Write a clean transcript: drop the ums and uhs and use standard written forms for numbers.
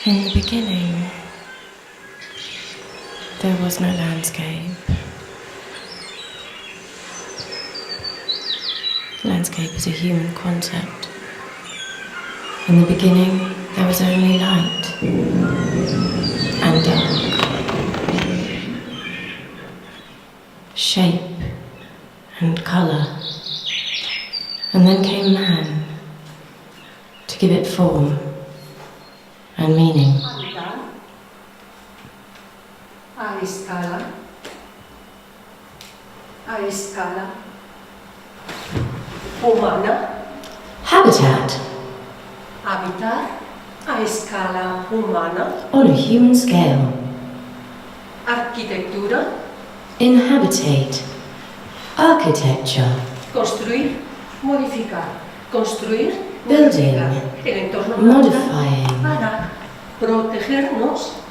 In the beginning, there was no landscape. Landscape is a human concept. In the beginning, there was only light and dark, shape and colour, and then came man to give it form and meaning. A escala humana. Habitat. Habitat a escala humana. On a human scale. Arquitectura. Inhabitate. Architecture. Construir, modificar. Construir, Building. modificar. El entorno Modifying. para protegernos